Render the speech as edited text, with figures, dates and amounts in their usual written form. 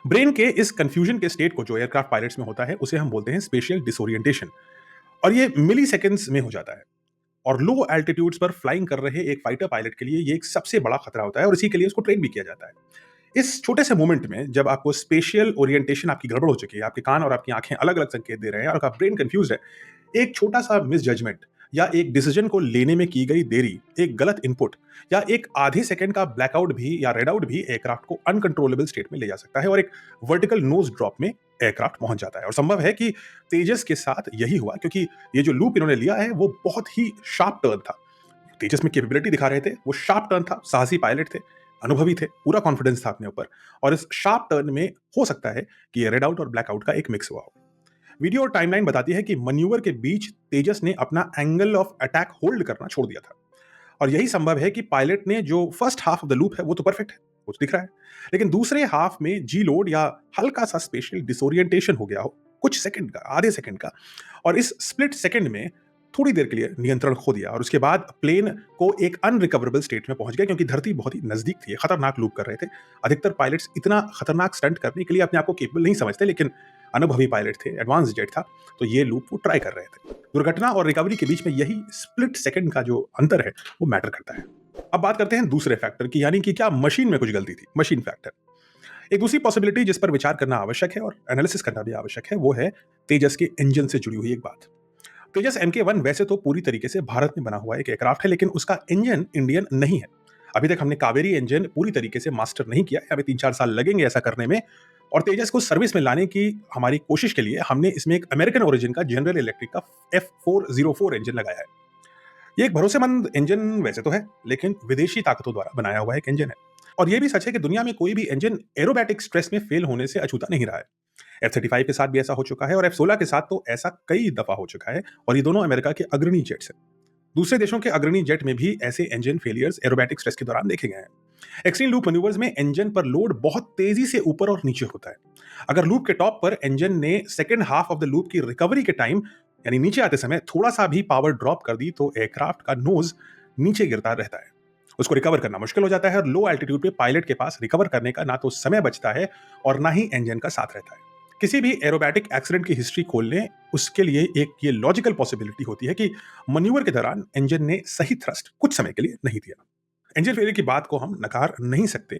Brain के इस confusion के स्टेट को जो एयरक्राफ्ट पायलट्स में होता है उसे हम बोलते हैं स्पेशियल डिसोरिएंटेशन। और ये मिली सेकेंड्स में हो जाता है। और लो एल्टीट्यूड्स पर फ्लाइंग कर रहे एक फाइटर पायलट के लिए ये एक सबसे बड़ा खतरा होता है और इसी के लिए उसको ट्रेन भी किया जाता है। इस छोटे से मोमेंट में जब आपको स्पेशियल ओरिएंटेशन आपकी गड़बड़ हो चुकी है, आपके कान और आपकी आंखें अलग अलग संकेत दे रहे हैं और आपका ब्रेन कंफ्यूज है, एक छोटा सा मिस जजमेंट या एक डिसीजन को लेने में की गई देरी, एक गलत इनपुट या एक आधे सेकंड का ब्लैकआउट भी या रेड आउट भी एयरक्राफ्ट को अनकंट्रोलेबल स्टेट में ले जा सकता है और एक वर्टिकल नोज ड्रॉप में एयरक्राफ्ट पहुंच जाता है। और संभव है कि तेजस के साथ यही हुआ, क्योंकि ये जो लूप इन्होंने लिया है वो बहुत ही शार्प टर्न था। तेजस में कैपेबिलिटी दिखा रहे थे, वो शार्प टर्न था, साहसी पायलट थे, अनुभवी थे, पूरा कॉन्फिडेंस था अपने ऊपर। और इस शार्प टर्न में हो सकता है कि ये रेड आउट और ब्लैक आउट का एक मिक्स हुआ हो। वीडियो और टाइमलाइन बताती है कि मैन्यूवर के बीच तेजस ने अपना एंगल ऑफ अटैक होल्ड करना छोड़ दिया था। और यही संभव है कि पायलट ने जो first half of the loop है वो तो परफेक्ट है, वो तो दिख रहा है, लेकिन दूसरे हाफ में जी लोड या हल्का सा स्पेशल डिसोरिएंटेशन हो गया हो, कुछ सेकंड का, आधे सेकंड का। और इस स्प्लिट सेकंड में थोड़ी देर के लिए नियंत्रण खो दिया और उसके बाद प्लेन को एक अनरिकवरेबल स्टेट में पहुंच गया, क्योंकि धरती बहुत ही नजदीक थी, खतरनाक लूप कर रहे थे। अधिकतर पायलट्स इतना खतरनाक स्टंट करने के लिए अपने आप को केपेबल नहीं समझते, लेकिन अनुभवी पायलट थे, एडवांस जेट था, तो ये लूप वो ट्राई कर रहे थे। दुर्घटना और रिकवरी के बीच में यही स्प्लिट सेकंड का जो अंतर है वो मैटर करता है। अब बात करते हैं दूसरे फैक्टर की, यानी कि क्या मशीन में कुछ गलती थी, मशीन फैक्टर। एक दूसरी पॉसिबिलिटी जिस पर विचार करना आवश्यक है और एनालिसिस करना भी आवश्यक है वो है तेजस के इंजन से जुड़ी हुई एक बात। तेजस MK-1 वैसे तो पूरी तरीके से भारत में बना हुआ एक एयरक्राफ्ट है, लेकिन उसका इंजन इंडियन नहीं है। अभी तक हमने कावेरी इंजन पूरी तरीके से मास्टर नहीं किया है, हमें 3-4 साल लगेंगे ऐसा करने में। और तेजस को सर्विस में लाने की हमारी कोशिश के लिए हमने इसमें एक अमेरिकन ओरिजिन का जनरल इलेक्ट्रिक का F404 इंजन लगाया है। ये एक भरोसेमंद इंजन वैसे तो है, लेकिन विदेशी ताकतों द्वारा बनाया हुआ एक इंजन है। और ये भी सच है कि दुनिया में कोई भी इंजन एरोबैटिक स्ट्रेस में फेल होने से अछूता नहीं रहा है। F-35 के साथ भी ऐसा हो चुका है और F-16 के साथ तो ऐसा कई दफा हो चुका है। और ये दोनों अमेरिका के अग्रणी जेट्स हैं। दूसरे देशों के अग्रणी जेट में भी ऐसे इंजन फेलियर्स एरोबैटिक स्ट्रेस के दौरान देखे गए हैं। एक्सट्रीम लूप मैन्यूवर्स में इंजन पर लोड बहुत तेजी से ऊपर और नीचे होता है। अगर लूप के टॉप पर इंजन ने second half of the loop की रिकवरी के टाइम, यानी नीचे आते समय थोड़ा सा भी पावर ड्रॉप कर दी, तो एयरक्राफ्ट का नोज नीचे गिरता रहता है। उसको रिकवर करना मुश्किल हो जाता है और लो एल्टीट्यूड पे पायलट के पास रिकवर करने का ना तो समय बचता है और ना ही इंजन का साथ रहता है। किसी भी एरोबैटिक एक्सीडेंट की हिस्ट्री खोल लें, उसके लिए एक ये लॉजिकल पॉसिबिलिटी होती है कि मैन्यूवर के दौरान इंजन ने सही थ्रस्ट कुछ समय के लिए नहीं दिया। इंजन फेलियर की बात को हम नकार नहीं सकते,